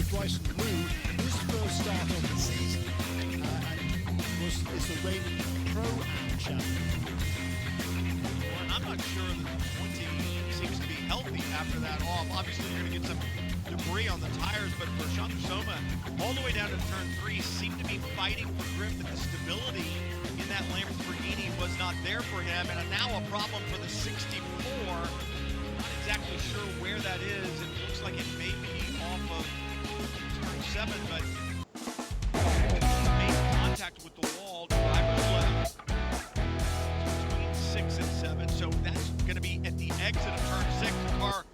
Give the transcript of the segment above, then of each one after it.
with Bryson Liu, his first start of the season, and is the reigning Pro-Am champion. Well, I'm not sure that the 20 seems to be healthy after that off. Obviously, you're going to get some debris on the tires, but for Soma, all the way down to turn 3, seemed to be fighting for grip, and the stability in that Lamborghini was not there for him, and now a problem for the 64. Not exactly sure where that is. It looks like it may be off of turn 7, but made contact with the wall. Driver's left between 6 and 7, so that's going to be at the exit of turn 6. The car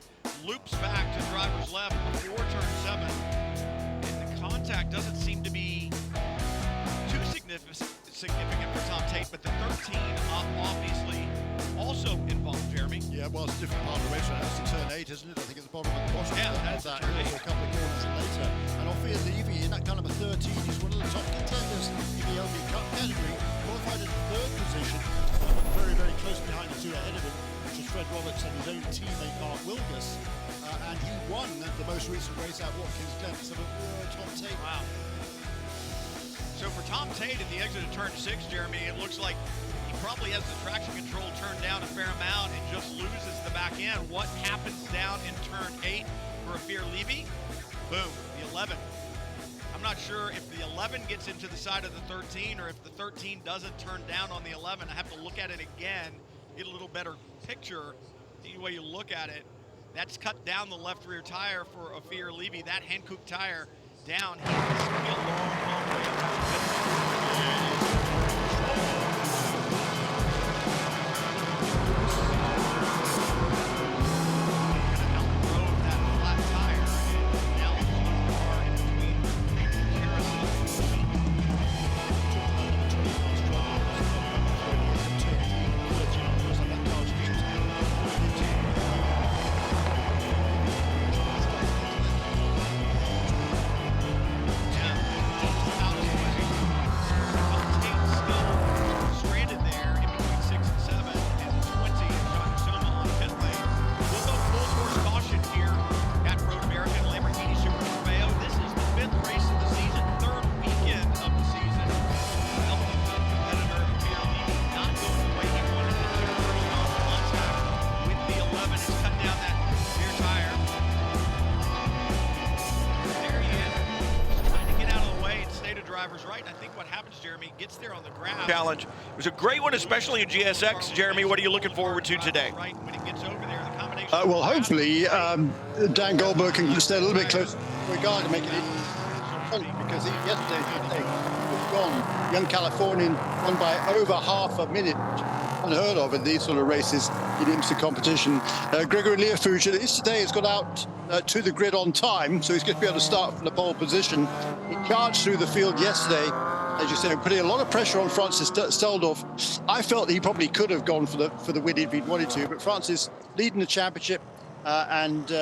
loops back to driver's left before turn 7, and the contact doesn't seem to be too significant for Tom Tate, but the 13 obviously also involved, Jeremy. Yeah, well, it's a different part of the race. That's the turn 8, isn't it? I think it's the bottom of the bottom. Yeah, that's that. turn 8. A couple of corners later. And Ophir Levy in that kind of a 13, he's one of the top contenders in the LB Cup category. Qualified in 3rd position, very, very close behind the two ahead of him, which is Fred Roberts and his own teammate Mark Wilgus. And he won the most recent race at Watkins Glen. So Tom Tate. Wow. So for Tom Tate at the exit of turn 6, Jeremy, it looks like he probably has the traction control turned down a fair amount and just loses the back end. What happens down in turn 8 for Ophir Levy? Boom, the 11. I'm not sure if the 11 gets into the side of the 13 or if the 13 doesn't turn down on the 11. I have to look at it again, get a little better picture. Any way you look at it, that's cut down the left rear tire for Ophir Levy. That Hankook tire down. He's going to be a long, long way around. Challenge. It was a great one, especially in GSX. Jeremy, what are you looking forward to today? Well, hopefully, Dan Goldberg can stay a little bit closer regard to make it because yesterday was gone. Young Californian won by over half a minute. Unheard of in these sort of races in IMSA competition. Gregory Learfuge, at least today, has got out to the grid on time, so he's going to be able to start from the pole position. He charged through the field yesterday, as you said, putting a lot of pressure on Francis Steldorf. I felt he probably could have gone for the win if he'd wanted to, but Francis leading the championship and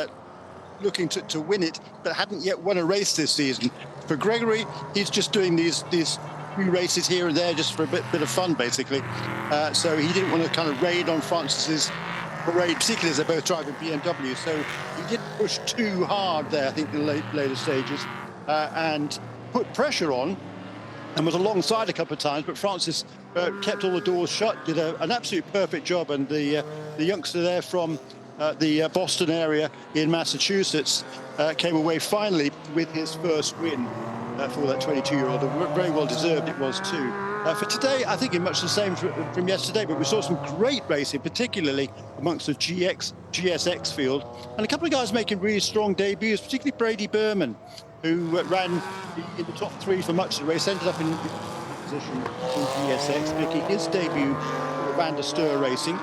looking to win it, but hadn't yet won a race this season. For Gregory, he's just doing these few races here and there just for a bit of fun, basically. So he didn't want to kind of raid on Francis's parade, particularly as they're both driving BMW. So he didn't push too hard there, I think, in the later stages, and put pressure on, and was alongside a couple of times, but Francis kept all the doors shut, did an absolute perfect job, and the youngster there from the Boston area in Massachusetts came away finally with his first win for that 22-year-old. Very well deserved it was too. For today, I think it's much the same from yesterday, but we saw some great racing, particularly amongst the GSX field, and a couple of guys making really strong debuts, particularly Brady Berman, who ran in the top 3 for much of the race, ended up in position in GSX, making his debut for Van der Steur Racing.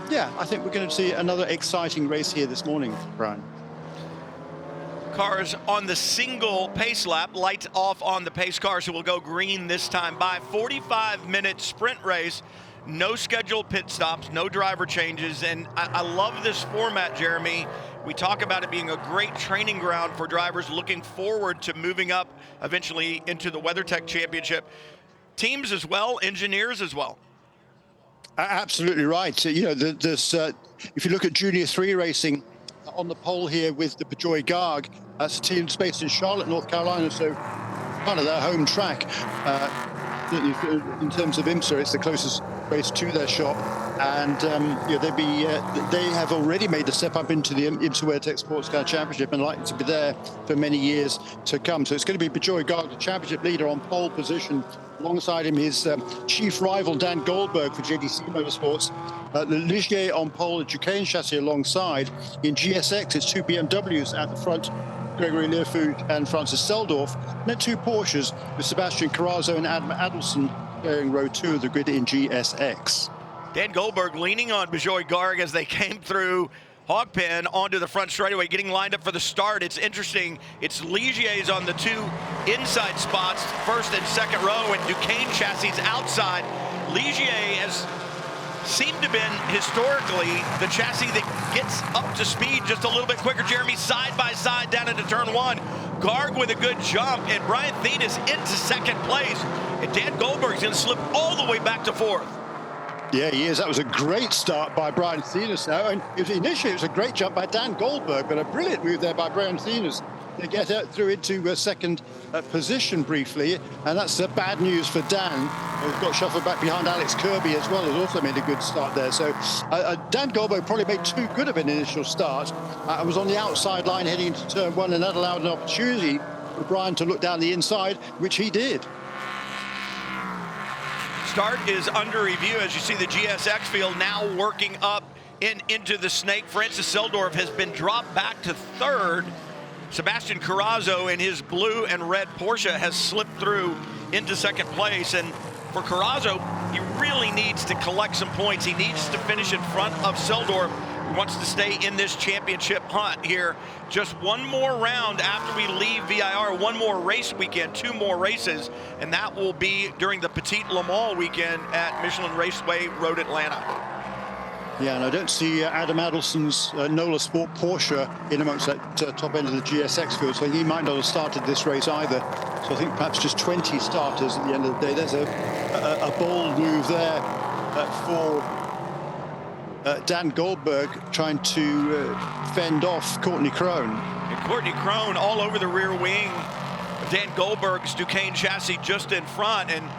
Yeah, I think we're going to see another exciting race here this morning, Brian. Cars on the single pace lap, lights off on the pace car, so we'll go green this time by 45-minute sprint race. No scheduled pit stops, no driver changes, and I love this format, Jeremy. We talk about it being a great training ground for drivers looking forward to moving up eventually into the WeatherTech Championship. Teams as well, engineers as well. Absolutely right. You know, there's if you look at Junior 3 racing, on the pole here with the Bejoy Garg. That's a team that's based in Charlotte, North Carolina, so kind of their home track. Certainly in terms of IMSA, it's the closest race to their shop, and they have already made the step up into the IMSA WearTech SportsCar Championship and likely to be there for many years to come. So it's going to be Bejoy Garg, the championship leader, on pole position. Alongside him, his chief rival Dan Goldberg for JDC Motorsports. The Ligier on pole, the Duquesne chassis alongside. In GSX, it's two BMWs at the front, Gregory Learfoot and Francis Seldorf. And then two Porsches with Sebastian Carrazzo and Adam Adelson sharing row 2 of the grid in GSX. Dan Goldberg leaning on Bejoy Garg as they came through Hogpen onto the front straightaway, getting lined up for the start. It's interesting. It's Ligier's on the two inside spots, first and second row, and Duquesne chassis outside. Ligier has seemed to have been historically the chassis that gets up to speed just a little bit quicker. Jeremy side by side down into turn 1. Garg with a good jump, and Brian Thien is into second place. And Dan Goldberg's going to slip all the way back to 4th. Yeah, he is. That was a great start by Brian Thienes now. And initially, it was a great jump by Dan Goldberg, but a brilliant move there by Brian Thienes to get through into second position briefly. And that's bad news for Dan, who's got shuffled back behind Alex Kirby as well, who's also made a good start there. So Dan Goldberg probably made too good of an initial start. I was on the outside line heading into turn 1, and that allowed an opportunity for Brian to look down the inside, which he did. Start is under review as you see the GSX field now working up into the snake. Francis Seldorf has been dropped back to 3rd. Sebastian Carrazzo in his blue and red Porsche has slipped through into 2nd place. And for Carrazzo, he really needs to collect some points. He needs to finish in front of Seldorf. He wants to stay in this championship hunt here. Just one more round after we leave VIR, one more race weekend, 2 more races, and that will be during the Petite Le Mans weekend at Michelin Raceway Road Atlanta. Yeah, and I don't see Adam Adelson's NOLA Sport Porsche in amongst that top end of the GSX field, so he might not have started this race either. So I think perhaps just 20 starters at the end of the day. There's a bold move there for Dan Goldberg trying to fend off Courtney Crone. And Courtney Crone all over the rear wing of Dan Goldberg's Duquesne chassis just in front. And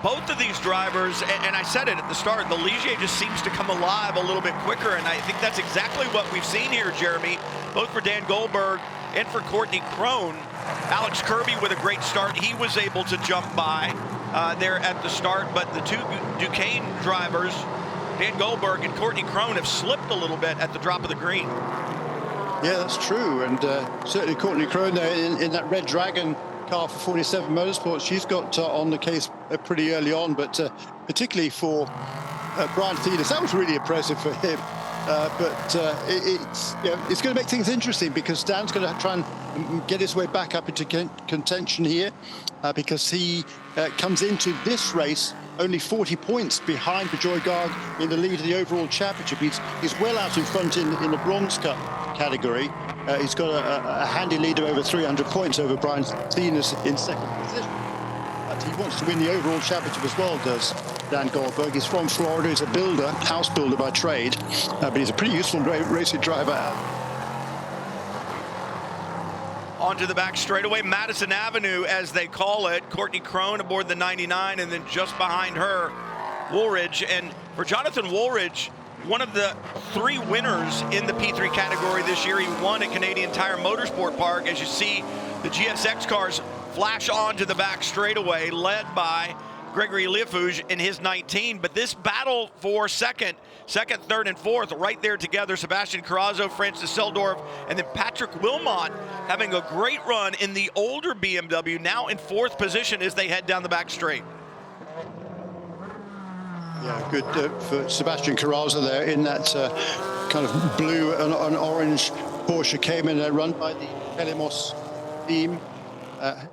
both of these drivers, and I said it at the start, the Ligier just seems to come alive a little bit quicker, and I think that's exactly what we've seen here, Jeremy, both for Dan Goldberg and for Courtney Crone. Alex Kirby with a great start. He was able to jump by there at the start, but the two Duquesne drivers, Dan Goldberg and Courtney Crone, have slipped a little bit at the drop of the green. Yeah, that's true, and certainly Courtney Crone there in that Red Dragon car for 47 Motorsports, she's got on the case pretty early on, but particularly for Brian Thienes, that was really impressive for him. It's going to make things interesting because Dan's going to try and get his way back up into contention here because he comes into this race only 40 points behind Bejoy Garg in the lead of the overall championship. He's well out in front in the Bronze Cup category. He's got a handy lead of over 300 points over Brian Thienes in second position. But he wants to win the overall championship as well, does Dan Goldberg. He's from Florida. He's a builder, house builder by trade, but he's a pretty useful racing driver. Onto the back straightaway, Madison Avenue, as they call it. Courtney Crone aboard the 99, and then just behind her, Woolridge. And for Jonathan Woolridge, one of the 3 winners in the P3 category this year. He won at Canadian Tire Motorsport Park. As you see, the GSX cars flash onto the back straightaway, led by Gregory Learfoot in his 19. But this battle for second, third, and fourth, right there together. Sebastian Carrazzo, Francis Seldorf, and then Patrick Wilmot having a great run in the older BMW, now in 4th position as they head down the back straight. Yeah, good for Sebastian Carrazzo there in that kind of blue and orange Porsche Cayman run by the Pelemos team.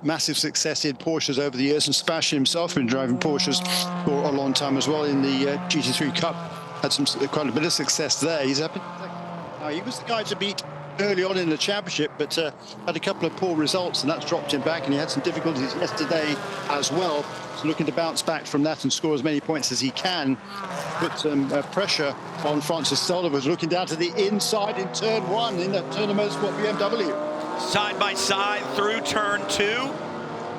Massive success in Porsches over the years, and Sebastian himself has been driving Porsches for a long time as well in the GT3 Cup. Had quite a bit of success there. He's up in second. He was the guy to beat early on in the championship, but had a couple of poor results, and that's dropped him back, and he had some difficulties yesterday as well. So looking to bounce back from that and score as many points as he can. Put some pressure on Francis Seldorf, who's looking down to the inside in turn 1 in that Turner Motorsport BMW. Side by side through turn 2.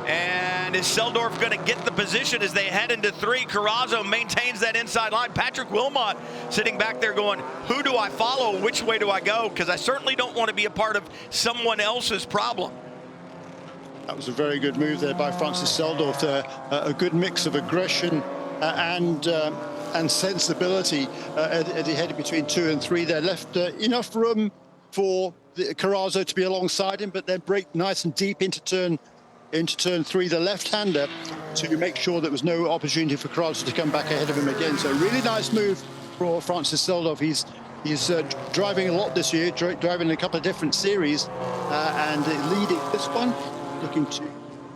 And is Seldorf going to get the position as they head into 3? Carrazzo maintains that inside line. Patrick Wilmot sitting back there going, who do I follow? Which way do I go? Because I certainly don't want to be a part of someone else's problem. That was a very good move there by Francis Seldorf. A good mix of aggression and sensibility as he headed between 2 and 3 there. Left enough room for Carrazzo to be alongside him, but then break nice and deep into turn 3, the left-hander, to make sure there was no opportunity for Carrazzo to come back ahead of him again. So really nice move for Francis Seldorf. He's driving a lot this year, driving in a couple of different series, and leading this one, looking to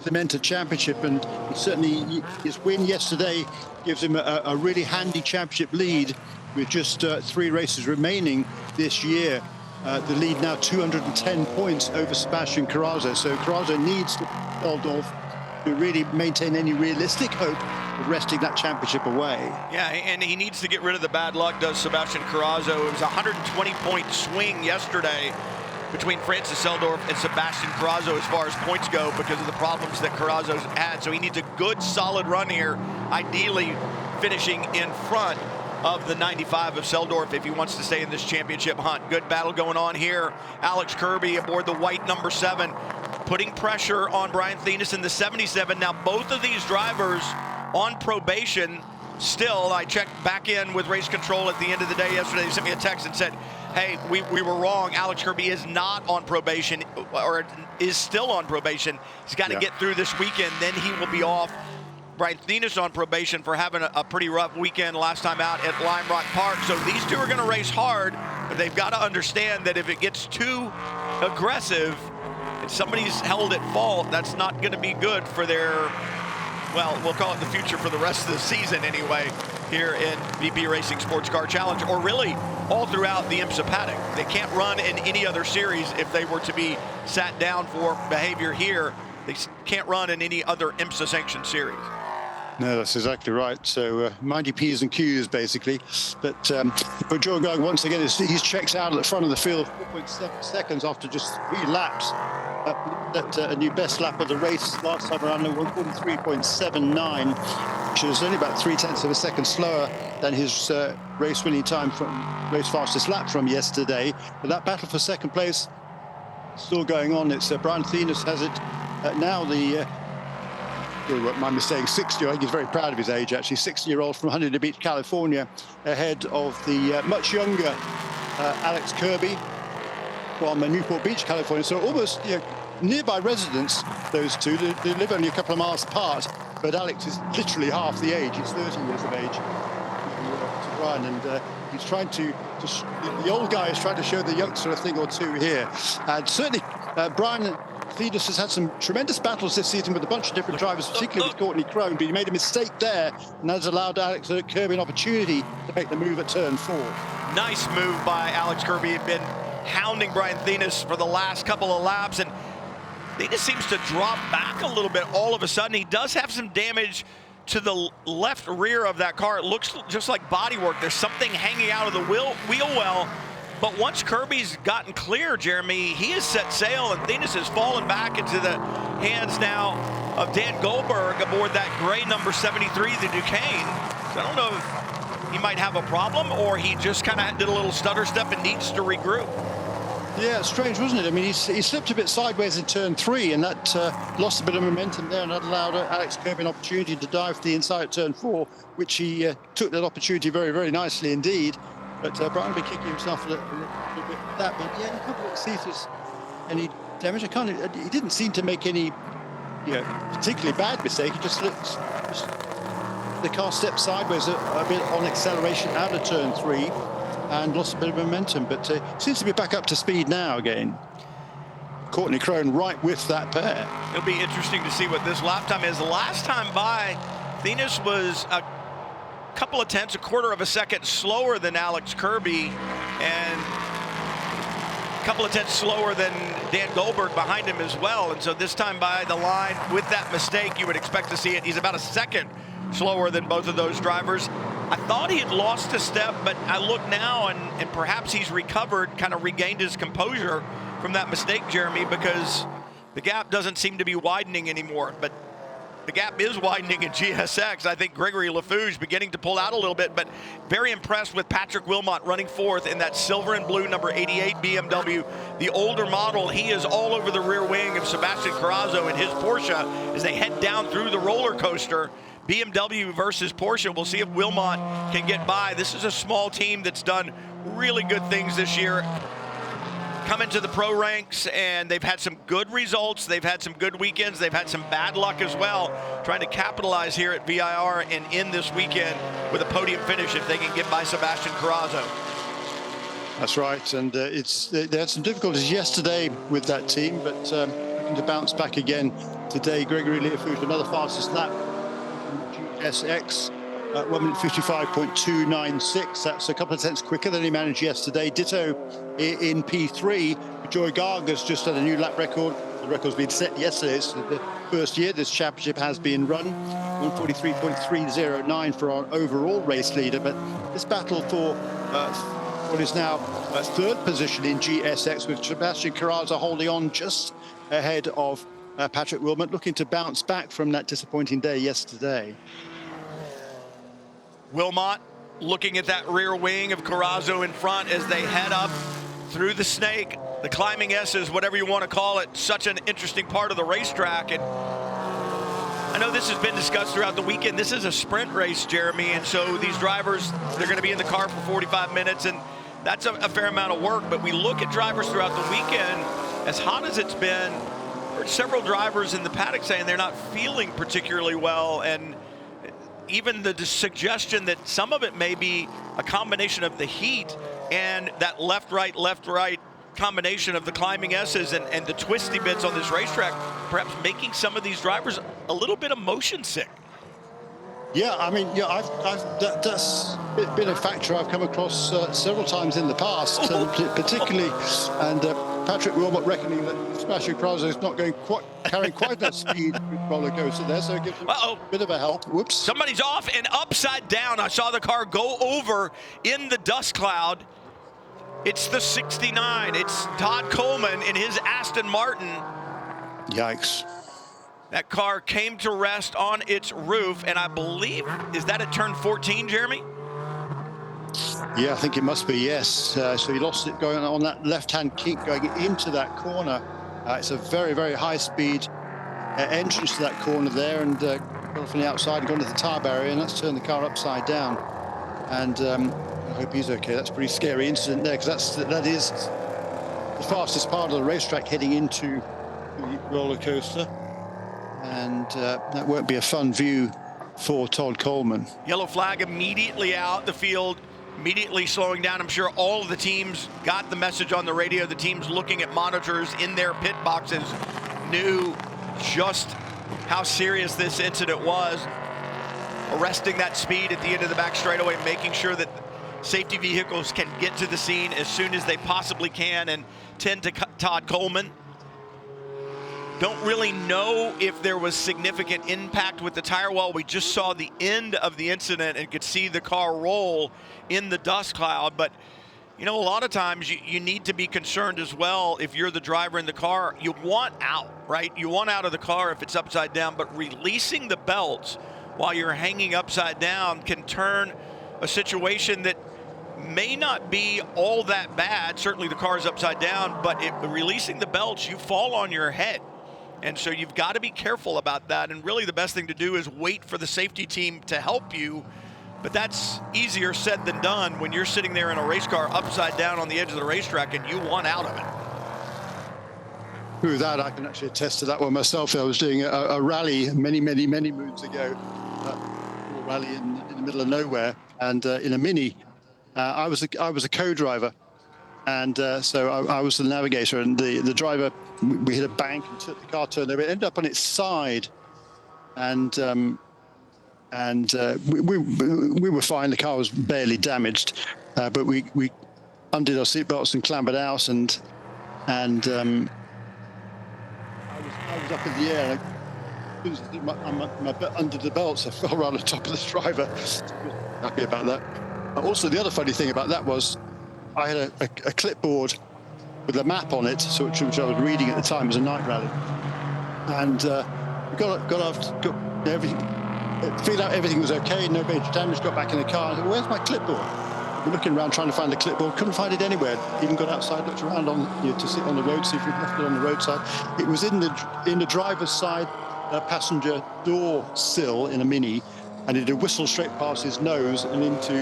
cement a championship. And certainly his win yesterday gives him a really handy championship lead with just 3 races remaining this year. The lead now 210 points over Sebastian Carrazzo. So Carrazzo needs Seldorf to really maintain any realistic hope of wresting that championship away. Yeah, and he needs to get rid of the bad luck, does Sebastian Carrazzo. It was a 120-point swing yesterday between Francis Seldorf and Sebastian Carrazzo as far as points go because of the problems that Carrazzo's had. So he needs a good, solid run here, ideally finishing in front of the 95 of Seldorf if he wants to stay in this championship hunt. Good battle going on here. Alex Kirby aboard the white number 7, putting pressure on Brian Thenis in the 77. Now, both of these drivers on probation still. I checked back in with race control at the end of the day yesterday. They sent me a text and said, hey, we were wrong. Alex Kirby is not on probation, or is still on probation. He's got to get through this weekend, then he will be off. Brian Thenis on probation for having a pretty rough weekend last time out at Lime Rock Park. So these two are going to race hard, but they've got to understand that if it gets too aggressive, if somebody's held at fault, that's not going to be good for their, well, we'll call it the future for the rest of the season anyway, here in VP Racing Sports Car Challenge, or really all throughout the IMSA paddock. They can't run in any other series if they were to be sat down for behavior here. They can't run in any other IMSA sanctioned series. No, that's exactly right. So mind your P's and Q's, basically. But Joe Gug, once again, he's checked out at the front of the field 4.7 seconds after just 3 laps. That a new best lap of the race last time around, 143.79, which is only about 0.3 of a second slower than his race-winning time from race fastest lap from yesterday. But that battle for second place still going on. It's Brian Thenis has it now. The my mistake, 60. I think he's very proud of his age, actually. 60-year-old from Huntington Beach, California, ahead of the much younger Alex Kirby from Newport Beach, California. So almost nearby residents, those two. They live only a couple of miles apart, but Alex is literally half the age. He's 30 years of age to Brian, and he's trying to the old guy is trying to show the youngster a thing or two here. And certainly Brian Thenis has had some tremendous battles this season with a bunch of different drivers, particularly with Courtney Crone, but he made a mistake there, and that's allowed Alex Kirby an opportunity to make the move at turn 4. Nice move by Alex Kirby. He'd been hounding Brian Thenis for the last couple of laps, and Thenis seems to drop back a little bit all of a sudden. He does have some damage to the left rear of that car. It looks just like body work. There's something hanging out of the wheel well. But once Kirby's gotten clear, Jeremy, he has set sail, and Thenis has fallen back into the hands now of Dan Goldberg aboard that gray number 73, the Duquesne. So I don't know if he might have a problem, or he just kind of did a little stutter step and needs to regroup. Yeah, strange, wasn't it? I mean, he slipped a bit sideways in turn 3, and that lost a bit of momentum there, and that allowed Alex Kirby an opportunity to dive to the inside at turn 4, which he took that opportunity very, very nicely indeed. But Brian will be kicking himself a little bit for that. But yeah, you can't see if there's any damage. He didn't seem to make any particularly bad mistake. He just looked, the car stepped sideways a bit on acceleration out of turn 3 and lost a bit of momentum. But seems to be back up to speed now again. Courtney Crone right with that pair. It'll be interesting to see what this lap time is. The last time by, Thenis was a couple of tenths, a quarter of a second slower than Alex Kirby, and a couple of tenths slower than Dan Goldberg behind him as well. And so this time by the line with that mistake, you would expect to see it. He's about a second slower than both of those drivers. I thought he had lost a step, but I look now and perhaps he's recovered, kind of regained his composure from that mistake, Jeremy, because the gap doesn't seem to be widening anymore. But the gap is widening in GSX. I think Gregory LaFouge beginning to pull out a little bit, but very impressed with Patrick Wilmot running fourth in that silver and blue number 88 BMW, the older model. He is all over the rear wing of Sebastian Carrazzo in his Porsche as they head down through the roller coaster. BMW versus Porsche. We'll see if Wilmot can get by. This is a small team that's done really good things this year. Come into the pro ranks, and they've had some good results. They've had some good weekends. They've had some bad luck as well, trying to capitalize here at VIR and in this weekend with a podium finish if they can get by Sebastian Carrazzo. That's right, and they had some difficulties yesterday with that team, but looking to bounce back again today. Gregory LaFouge, another fastest lap. GSX, 1 minute 55.296. That's a couple of tenths quicker than he managed yesterday. Ditto in P3. Joy Gargas just had a new lap record. The record's been set yesterday. It's the first year this championship has been run. 143.309 for our overall race leader. But this battle for what is now third position in GSX, with Sebastian Carrazzo holding on just ahead of Patrick Wilmot, looking to bounce back from that disappointing day yesterday. Wilmot looking at that rear wing of Carrazzo in front as they head up through the snake, the climbing S's, whatever you want to call it. Such an interesting part of the racetrack. And I know this has been discussed throughout the weekend. This is a sprint race, Jeremy, and so these drivers, they're going to be in the car for 45 minutes, and that's a fair amount of work. But we look at drivers throughout the weekend, as hot as it's been, there are several drivers in the paddock saying they're not feeling particularly well, and even the suggestion that some of it may be a combination of the heat and that left-right combination of the climbing S's and the twisty bits on this racetrack, perhaps making some of these drivers a little bit of motion sick. Yeah, I mean, yeah, that's been a factor I've come across several times in the past, particularly, and Patrick Wilmot reckoning that Sebastian Carrazzo is not carrying quite that speed with roller coaster there, so it gives him a bit of a help. Whoops. Somebody's off and upside down. I saw the car go over in the dust cloud. It's the 69. It's Todd Coleman in his Aston Martin. Yikes. That car came to rest on its roof, and I believe, is that at turn 14, Jeremy? Yeah, I think it must be, yes. So he lost it going on that left-hand kick going into that corner. It's a very, very high-speed entrance to that corner there, and got from the outside and gone to the tire barrier, and that's turned the car upside down. And I hope he's okay. That's a pretty scary incident there, because that is the fastest part of the racetrack heading into the roller coaster. And that won't be a fun view for Todd Coleman. Yellow flag immediately out the field, immediately slowing down. I'm sure all of the teams got the message on the radio. The teams looking at monitors in their pit boxes knew just how serious this incident was. Arresting that speed at the end of the back straightaway, making sure that safety vehicles can get to the scene as soon as they possibly can and tend to Todd Coleman. Don't really know if there was significant impact with the tire wall. We just saw the end of the incident and could see the car roll in the dust cloud. But, you know, a lot of times you need to be concerned as well. If you're the driver in the car, you want out, right? You want out of the car if it's upside down, but releasing the belts while you're hanging upside down can turn a situation that may not be all that bad. Certainly the car is upside down, but releasing the belts, you fall on your head. And so you've got to be careful about that. And really the best thing to do is wait for the safety team to help you. But that's easier said than done when you're sitting there in a race car upside down on the edge of the racetrack and you want out of it. Through that, I can actually attest to that one myself. I was doing a rally many moons ago, a rally in the middle of nowhere, and in a Mini. I was a co-driver. And so I was the navigator, and the driver, we hit a bank and the car turned over. It ended up on its side, and we were fine. The car was barely damaged, but we undid our seatbelts and clambered out, and and I was up in the air. And my under the belts, I fell right on top of the driver. Happy about that. Also, the other funny thing about that was I had a clipboard with a map on it, so which I was reading at the time. It was a night rally, and got everything. Figured out everything was okay, no major damage. Got back in the car. And where's my clipboard? We're looking around trying to find the clipboard. Couldn't find it anywhere. Even got outside, looked around to sit on the road, see if we'd left it on the roadside. It was in the driver's side passenger door sill in a Mini, and it had whistled straight past his nose and into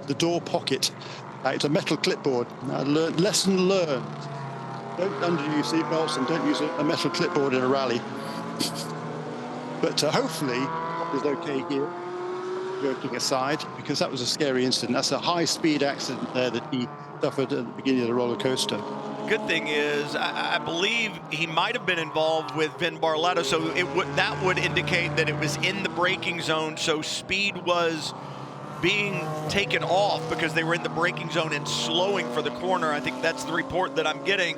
the door pocket. It's a metal clipboard. Lesson learned. Don't undo your seatbelts and don't use a metal clipboard in a rally. But hopefully it's okay here, joking aside, because that was a scary incident. That's a high-speed accident there that he suffered at the beginning of the roller coaster. Good thing is, I believe he might have been involved with Vin Barletta, so that would indicate that it was in the braking zone, so speed was being taken off because they were in the braking zone and slowing for the corner. I think that's the report that I'm getting.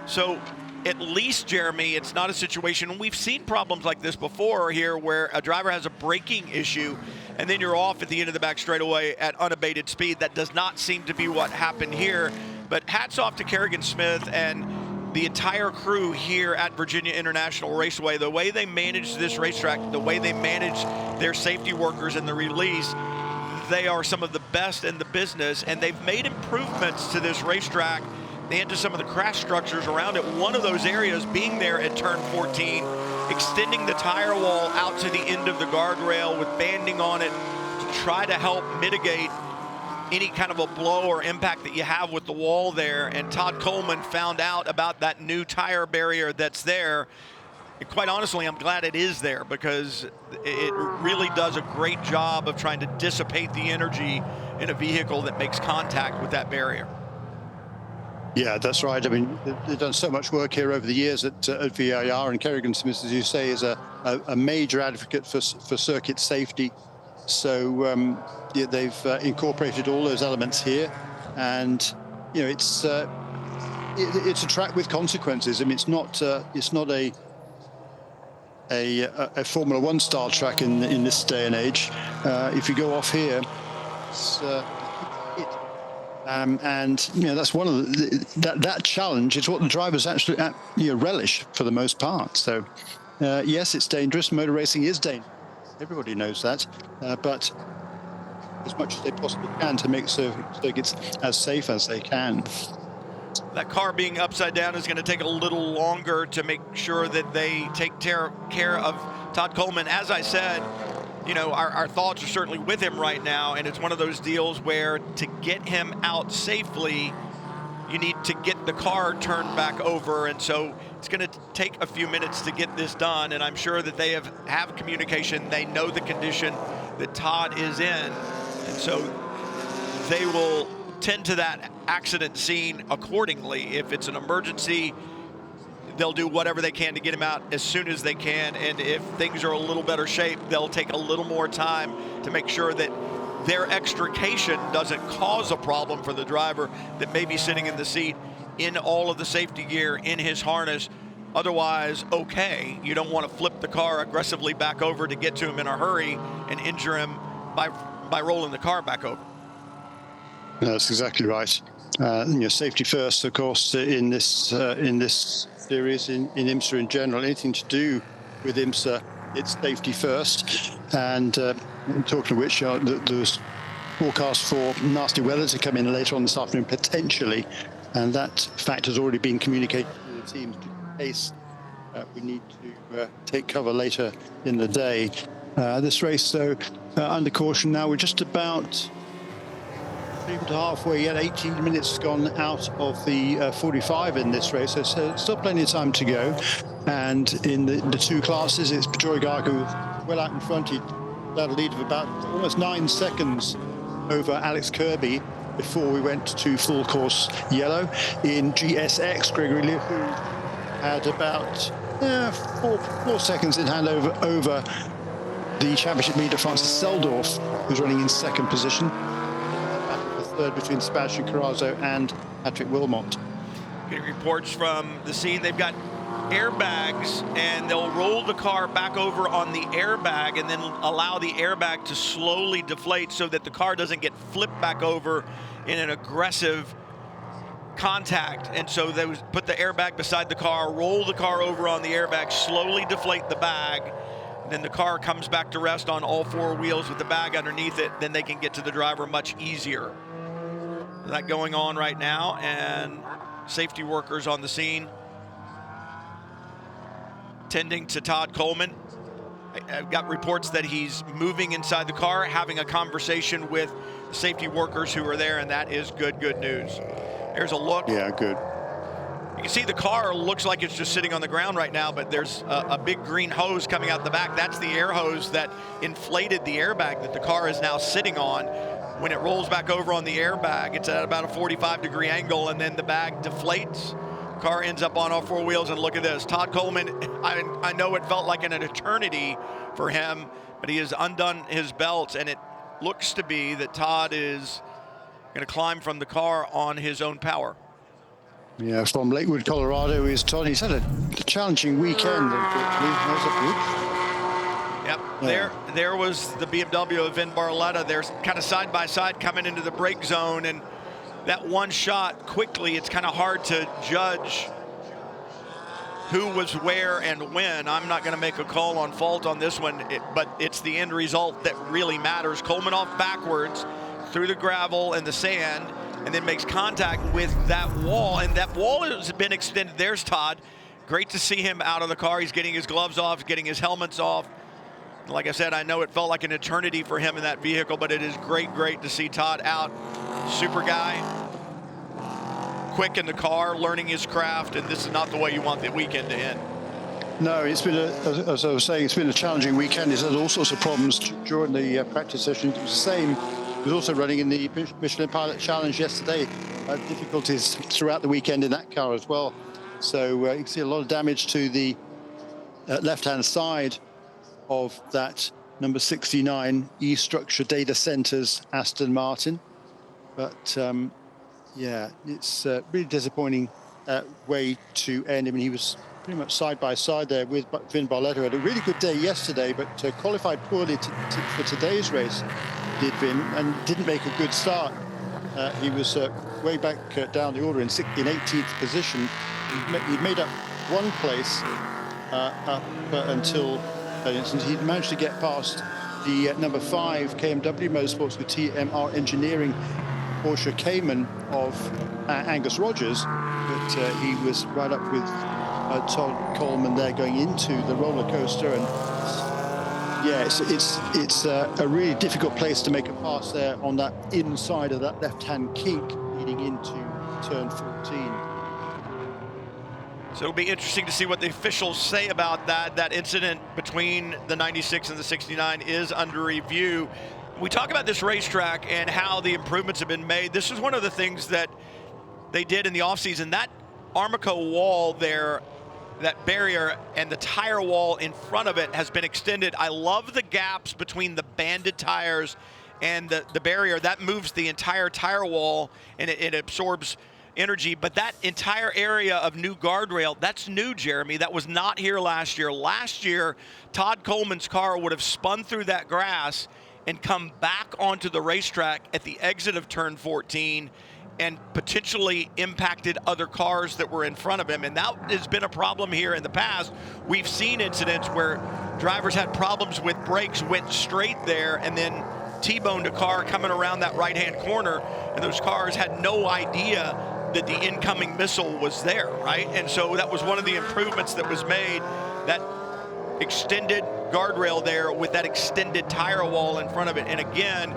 So at least, Jeremy, it's not a situation, and we've seen problems like this before here where a driver has a braking issue and then you're off at the end of the back straightaway at unabated speed. That does not seem to be what happened here. But hats off to Kerrigan Smith and the entire crew here at VIRginia International Raceway. The way they manage this racetrack, the way they manage their safety workers and the release, they are some of the best in the business, and they've made improvements to this racetrack and to some of the crash structures around it. One of those areas being there at turn 14, extending the tire wall out to the end of the guardrail with banding on it to try to help mitigate any kind of a blow or impact that you have with the wall there. And Todd Coleman found out about that new tire barrier that's there. And quite honestly, I'm glad it is there, because it really does a great job of trying to dissipate the energy in a vehicle that makes contact with that barrier. Yeah, that's right. I mean, they've done so much work here over the years at VIR, and Kerrigan Smith, as you say, is a major advocate for circuit safety. So yeah, they've incorporated all those elements here, and you know, it's a track with consequences. I mean, it's not a Formula One style track in this day and age. If you go off here, it's, and you know, that's one of that challenge is what the drivers actually relish for the most part. So yes, it's dangerous. Motor racing is dangerous. Everybody knows that, but as much as they possibly can to make circuits as safe as they can. That car being upside down is going to take a little longer to make sure that they take care of Todd Coleman. As I said, you know, our thoughts are certainly with him right now, and it's one of those deals where to get him out safely, you need to get the car turned back over, and so it's going to take a few minutes to get this done, and I'm sure that they have communication. They know the condition that Todd is in, and so they will tend to that accident scene accordingly. If it's an emergency, they'll do whatever they can to get him out as soon as they can, and if things are a little better shape, they'll take a little more time to make sure that their extrication doesn't cause a problem for the driver that may be sitting in the seat in all of the safety gear, in his harness. Otherwise, okay, you don't want to flip the car aggressively back over to get to him in a hurry and injure him by rolling the car back over. No, that's exactly right. Safety first, of course, in this series, in IMSA in general. Anything to do with IMSA, it's safety first. And talking of which, there's forecast for nasty weather to come in later on this afternoon, potentially. And that fact has already been communicated to the teams in case we need to take cover later in the day. This race, though, under caution now. We're just about halfway yet, 18 minutes gone out of the 45 in this race. So still plenty of time to go. And in the two classes, it's Joy Gargo well out in front. He had a lead of about almost 9 seconds over Alex Kirby before we went to full course yellow. In GSX, Gregory Liu had about 4 seconds in hand over the championship leader, Francis Seldorf, who's running in second position. third between Sebastian Carrazzo and Patrick Wilmot. Getting reports from the scene, they've got airbags, and they'll roll the car back over on the airbag and then allow the airbag to slowly deflate so that the car doesn't get flipped back over in an aggressive contact. And so they would put the airbag beside the car, roll the car over on the airbag, slowly deflate the bag, and then the car comes back to rest on all four wheels with the bag underneath it. Then they can get to the driver much easier. That going on right now, and safety workers on the scene tending to Todd Coleman. I've got reports that he's moving inside the car, having a conversation with the safety workers who are there, and that is good news. There's a look. Yeah, good. You can see the car looks like it's just sitting on the ground right now, but there's a big green hose coming out the back. That's the air hose that inflated the airbag that the car is now sitting on. When it rolls back over on the airbag, it's at about a 45-degree angle, and then the bag deflates. Car ends up on all four wheels, and look at this. Todd Coleman, I know it felt like an eternity for him, but he has undone his belts, and it looks to be that Todd is going to climb from the car on his own power. Yeah, from Lakewood, Colorado, is Todd. He's had a challenging weekend. Yep, yeah. There was the BMW of Vin Barletta. They're kind of side by side coming into the brake zone, and that one shot quickly, it's kind of hard to judge who was where and when. I'm not going to make a call on fault on this one, but it's the end result that really matters. Coleman off backwards through the gravel and the sand, and then makes contact with that wall, and that wall has been extended. There's Todd. Great to see him out of the car. He's getting his gloves off, getting his helmets off. Like I said, I know it felt like an eternity for him in that vehicle, but it is great to see Todd out. Super guy, quick in the car, learning his craft, and this is not the way you want the weekend to end. No, it's been, as I was saying, it's been a challenging weekend. He's had all sorts of problems during the practice session. It was the same. He was also running in the Michelin Pilot Challenge yesterday. Difficulties throughout the weekend in that car as well. So you can see a lot of damage to the left-hand side of that number 69 E-Structure Data Centers Aston Martin. But yeah, it's really disappointing way to end. I mean, he was pretty much side by side there with Vin Barletta. Had a really good day yesterday, but qualified poorly for today's race, did Vin, and didn't make a good start. He was way back down the order in 18th position. He'd made up one place up until he managed to get past the number 5 KMW Motorsports with TMR Engineering Porsche Cayman of Angus Rogers, but he was right up with Todd Coleman there going into the roller coaster, and yeah, it's a really difficult place to make a pass there on that inside of that left-hand kink leading into turn 14. So it'll be interesting to see what the officials say about that. That incident between the 96 and the 69 is under review. We talk about this racetrack and how the improvements have been made. This is one of the things that they did in the offseason. That Armico wall there, that barrier, and the tire wall in front of it has been extended. I love the gaps between the banded tires and the barrier. That moves the entire tire wall, and it absorbs energy. But that entire area of new guardrail, that's new, Jeremy. That was not here last year. Last year, Todd Coleman's car would have spun through that grass and come back onto the racetrack at the exit of turn 14 and potentially impacted other cars that were in front of him. And that has been a problem here in the past. We've seen incidents where drivers had problems with brakes, went straight there, and then T-boned a car coming around that right-hand corner, and those cars had no idea that the incoming missile was there, right? And so that was one of the improvements that was made, that extended guardrail there with that extended tire wall in front of it. And again,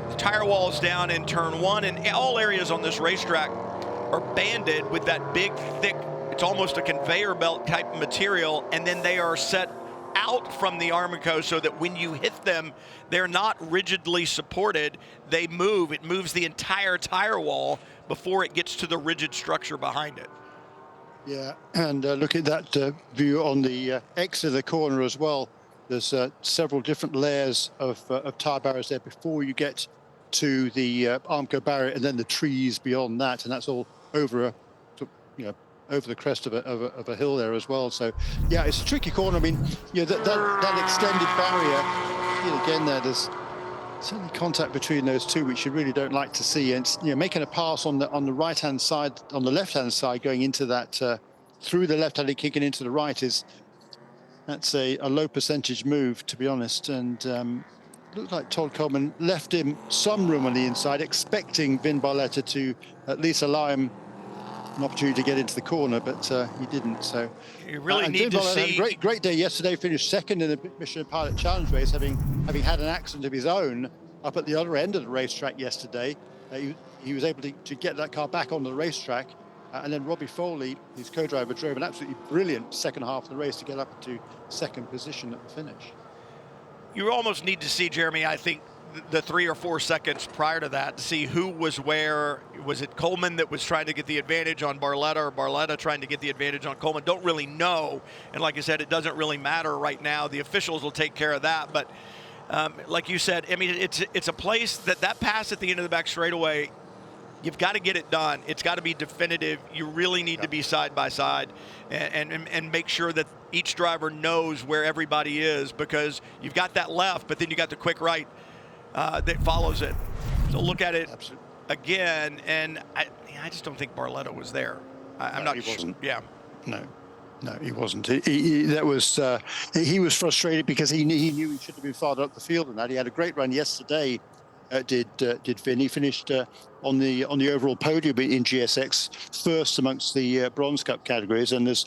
the tire wall is down in turn 1, and all areas on this racetrack are banded with that big, thick, it's almost a conveyor belt type material, and then they are set out from the Armico so that when you hit them, they're not rigidly supported. They move. It moves the entire tire wall before it gets to the rigid structure behind it. Yeah, and look at that view on the exit of the corner as well. There's several different layers of tire barriers there before you get to the Armco barrier and then the trees beyond that, and that's all over over the crest of a hill there as well. So yeah, it's a tricky corner. I mean, that extended barrier, again there's certainly contact between those two, which you really don't like to see. And making a pass on the right hand side, on the left hand side, going into that through the left hand and kicking into the right, that's a low percentage move, to be honest. And looked like Todd Coleman left him some room on the inside, expecting Vin Barletta to at least allow him an opportunity to get into the corner, but he didn't. So you really need to see. Had a great day yesterday. Finished second in the Michelin Pilot Challenge race, having had an accident of his own up at the other end of the racetrack yesterday. He was able to get that car back onto the racetrack, and then Robbie Foley, his co-driver, drove an absolutely brilliant second half of the race to get up to second position at the finish. You almost need to see, Jeremy, I think, the 3 or 4 seconds prior to that to see who was where. Was it Coleman that was trying to get the advantage on Barletta, or Barletta trying to get the advantage on Coleman? Don't really know. And like I said, it doesn't really matter right now. The officials will take care of that. But like you said, I mean, it's a place that pass at the end of the back straightaway, you've got to get it done. It's got to be definitive. You really need to be side by side and make sure that each driver knows where everybody is, because you've got that left, but then you got the quick right that follows it. So look at it again, and I just don't think Barletta was there. I'm not sure. Wasn't. Yeah. No, he wasn't. He was frustrated because he knew he should have been farther up the field than that. He had a great run yesterday. Did Vin. He finished on the overall podium in GSX, first amongst the Bronze Cup categories, and there's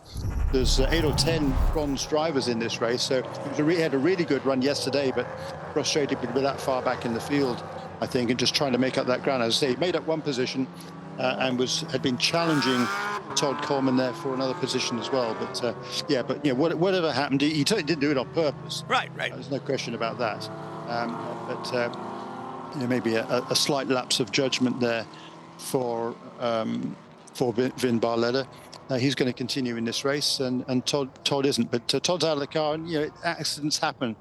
8 or 10 bronze drivers in this race. So he had a really good run yesterday, but frustrated to be that far back in the field, I think, and just trying to make up that ground. As I say, he made up one position and had been challenging Todd Coleman there for another position as well. But whatever happened, he didn't do it on purpose. Right. There's no question about that. Maybe a slight lapse of judgment there for Vin Barletta. He's going to continue in this race, and Todd isn't. But Todd's out of the car, and accidents happen,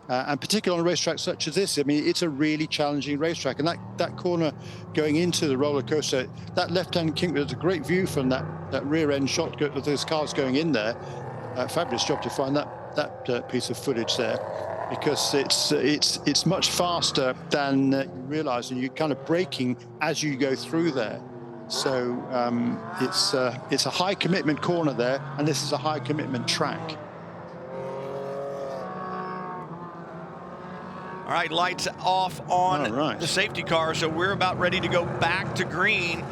and particularly on a racetrack such as this. I mean, it's a really challenging racetrack, and that corner going into the roller coaster, that left-hand kink, there's a great view from that rear end shot of those cars going in there. Fabulous job to find that piece of footage there, because it's much faster than you realise, and you're kind of braking as you go through there. So it's a high commitment corner there, and this is a high commitment track. All right, lights off on the safety car, so we're about ready to go back to green.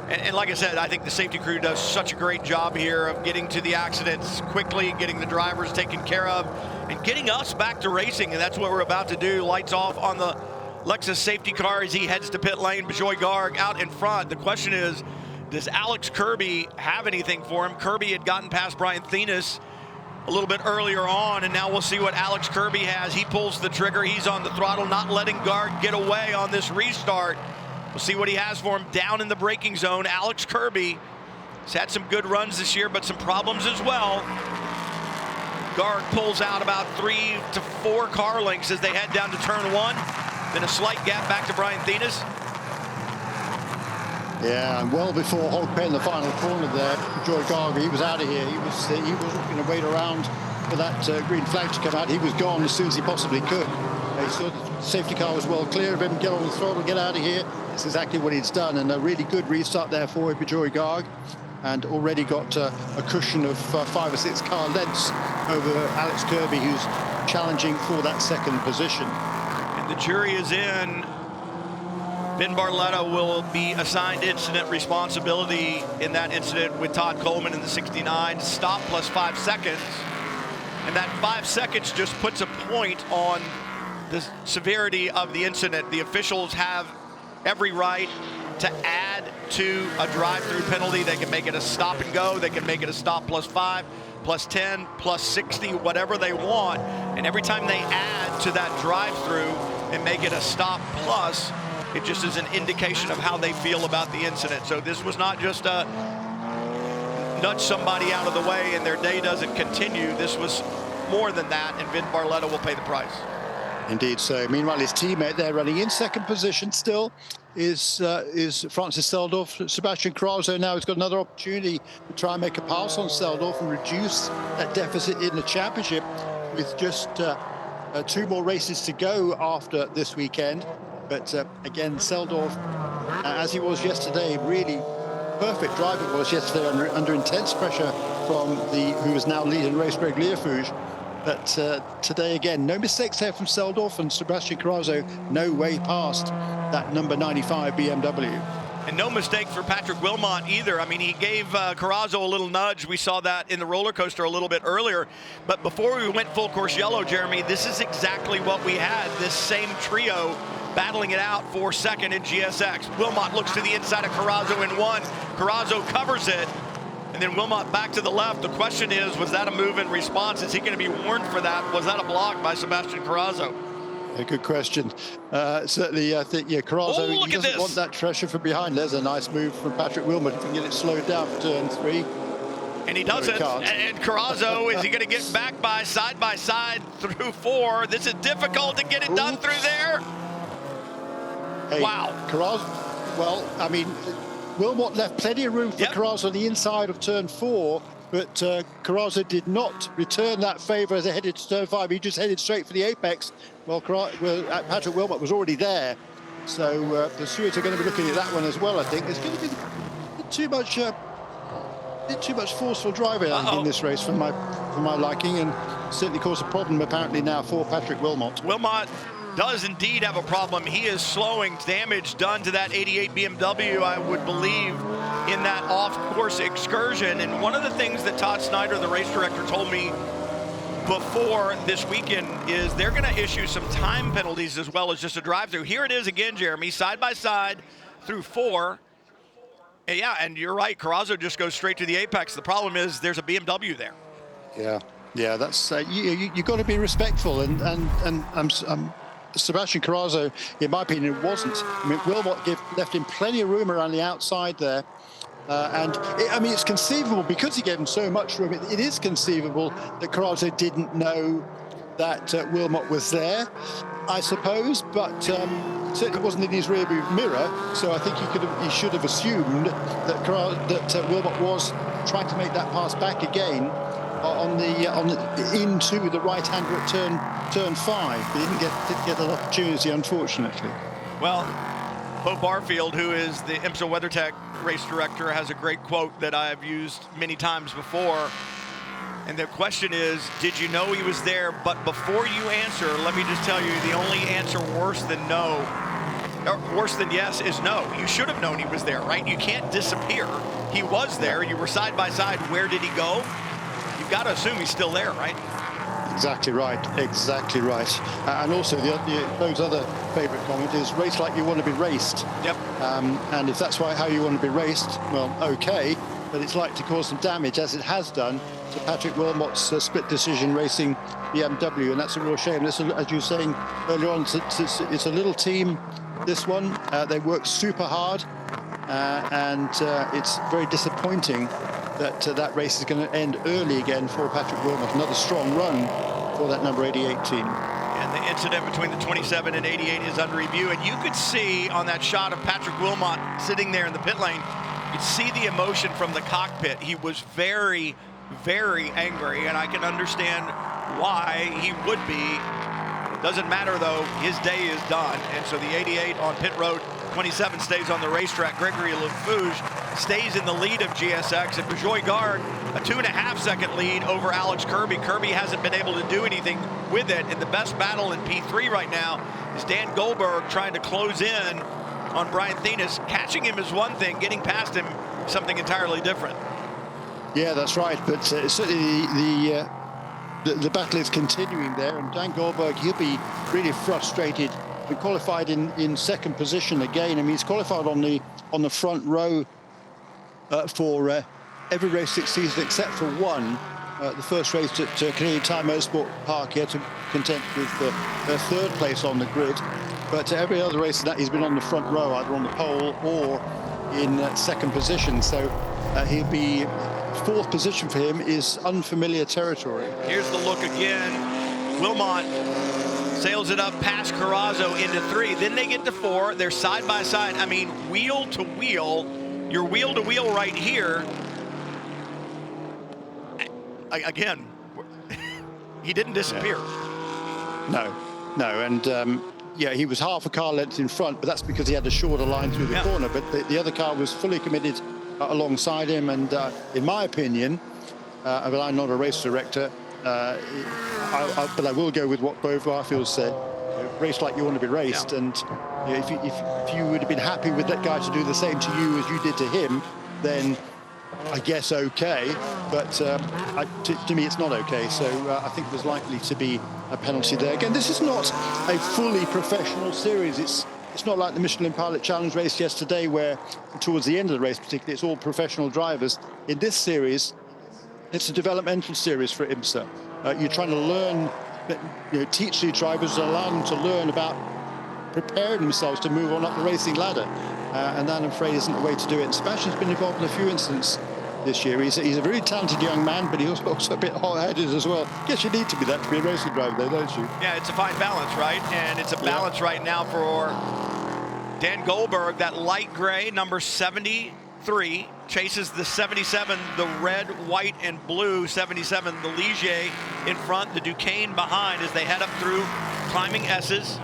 And like I said, I think the safety crew does such a great job here of getting to the accidents quickly, getting the drivers taken care of, and getting us back to racing, and that's what we're about to do. Lights off on the Lexus safety car as he heads to pit lane. Bijoy Garg out in front. The question is, does Alex Kirby have anything for him? Kirby had gotten past Brian Thenis a little bit earlier on, and now we'll see what Alex Kirby has. He pulls the trigger. He's on the throttle, not letting Garg get away on this restart. We'll see what he has for him down in the braking zone. Alex Kirby has had some good runs this year, but some problems as well. Garg pulls out about 3 to 4 car lengths as they head down to turn 1. Then a slight gap back to Brian Thenis. Yeah, and well before Hog Pen, the final corner there, Bijoy Garg, he was out of here. He wasn't going to wait around for that green flag to come out. He was gone as soon as he possibly could. He saw the safety car was well clear of him, get on the throttle, get out of here. That's exactly what he's done, and a really good restart there for Bijoy Garg, and already got a cushion of 5 or 6 car lengths over Alex Kirby, who's challenging for that second position. And the jury is in. Vin Barletta will be assigned incident responsibility in that incident with Todd Coleman in the 69. Stop plus 5 seconds. And that 5 seconds just puts a point on the severity of the incident. The officials have every right to add to a drive-through penalty. They can make it a stop and go. They can make it a stop plus 5, plus 10, plus 60, whatever they want. And every time they add to that drive-through and make it a stop plus, it just is an indication of how they feel about the incident. So this was not just a nudge somebody out of the way and their day doesn't continue. This was more than that, and Vin Barletta will pay the price. Indeed. So meanwhile, his teammate there running in second position still is Francis Seldorf. Sebastian Carrazzo now has got another opportunity to try and make a pass on Seldorf and reduce that deficit in the championship with just 2 more races to go after this weekend. But again, Seldorf, as he was yesterday, really perfect driver was yesterday under intense pressure from who is now leading race, Greg Learfouge. But today, again, no mistakes there from Seldorf, and Sebastian Carrazzo no way past that number 95 BMW. And no mistake for Patrick Wilmot either. I mean, he gave Carrazzo a little nudge. We saw that in the roller coaster a little bit earlier. But before we went full course yellow, Jeremy, this is exactly what we had, this same trio battling it out for second in GSX. Wilmot looks to the inside of Carrazzo in 1. Carrazzo covers it. And then Wilmot back to the left. The question is, was that a move in response? Is he going to be warned for that? Was that a block by Sebastian Carrazzo? A good question. Certainly, I think, Carrazzo, he doesn't want that pressure from behind. There's a nice move from Patrick Wilmot. If he can get it slowed down for turn 3. And he doesn't. And Carrazzo, is he going to get back by side through 4? This is difficult to get it done through there. Hey, wow. Carrazzo, well, I mean, Wilmot left plenty of room for Carrazzo on the inside of turn 4, but Carrazzo did not return that favour as they headed to turn 5. He just headed straight for the apex. Well, Patrick Wilmot was already there. So the stewards are going to be looking at that one as well, I think. There's going to be a bit too much forceful driving in this race for my liking, and certainly caused a problem apparently now for Patrick Wilmot. Wilmot does indeed have a problem. He is slowing, damage done to that 88 BMW, I would believe, in that off-course excursion. And one of the things that Todd Snyder, the race director, told me before this weekend is they're going to issue some time penalties as well as just a drive-through. Here it is again, Jeremy, side by side through 4. And yeah, and you're right, Carrazzo just goes straight to the apex. The problem is there's a BMW there. Yeah, that's you got to be respectful, and Sebastian Carrazzo, in my opinion, wasn't. I mean, Wilmot left him plenty of room around the outside there. I mean, it's conceivable, because he gave him so much room, it is conceivable that Carrazzo didn't know that Wilmot was there, I suppose, but certainly wasn't in his rearview mirror, so I think he should have assumed that Wilmot was trying to make that pass back again into the right-hander at turn 5. But he didn't get that opportunity, unfortunately. Well, Bo Barfield, who is the IMSA WeatherTech race director, has a great quote that I've used many times before. And the question is, did you know he was there? But before you answer, let me just tell you, the only answer worse than no, or worse than yes, is no. You should have known he was there, right? You can't disappear. He was there. You were side by side. Where did he go? You've got to assume he's still there, right? Exactly right. Exactly right. And also, Bo's other favourite comment is race like you want to be raced. Yep. And if that's how you want to be raced, well, okay. But it's like to cause some damage, as it has done, to Patrick Wilmot's split decision racing BMW, and that's a real shame. This, as you were saying earlier on, it's a little team, this one. They work super hard, and it's very disappointing that that race is going to end early again for Patrick Wilmot. Another strong run for that number 88 team. And the incident between the 27 and 88 is under review, and you could see on that shot of Patrick Wilmot sitting there in the pit lane, you could see the emotion from the cockpit. He was very, very angry, and I can understand why he would be. It doesn't matter, though. His day is done, and so the 88 on pit road, 27 stays on the racetrack. Gregory Lefourge stays in the lead of GSX, and Bejoy Gard, a 2.5-second lead over Alex Kirby. Kirby hasn't been able to do anything with it, and the best battle in P3 right now is Dan Goldberg trying to close in on Brian Thenis. Catching him is one thing, getting past him something entirely different. Yeah, that's right, but certainly the battle is continuing there, and Dan Goldberg, he'll be really frustrated. He qualified in second position again. I mean, he's qualified on the front row for every race this season except for one. The first race at Canadian Tire Motorsport Park, he had to contend with third place on the grid. But every other race that he's been on the front row, either on the pole or in second position. So he'll be fourth position for him is unfamiliar territory. Here's the look again. Wilmot sails it up past Carrazzo into 3. Then they get to 4. They're side by side. I mean, wheel to wheel. You're wheel to wheel right here. Again, he didn't disappear. No, and yeah, he was half a car length in front, but that's because he had a shorter line through the corner. But the other car was fully committed alongside him, and in my opinion, but I'm not a race director, but I will go with what Bo Barfield said: race like you want to be raced. And if you would have been happy with that guy to do the same to you as you did to him, then I guess okay, but to me it's not okay. So I think there's likely to be a penalty there. Again, this is not a fully professional series. It's not like the Michelin Pilot Challenge race yesterday, where towards the end of the race particularly it's all professional drivers. In this series, it's a developmental series for IMSA. You're trying to learn, teach the drivers and allow them to learn about preparing themselves to move on up the racing ladder. And that, I'm afraid, isn't the way to do it. And Sebastian's been involved in a few incidents this year. He's a very talented young man, but he's also a bit hot-headed as well. Guess you need to be that to be a racing driver, though, don't you? Yeah, it's a fine balance, right? And it's a balance right now for Dan Goldberg. That light gray, number 73, chases the 77, the red, white, and blue 77, the Ligier in front, the Duquesne behind as they head up through climbing S's.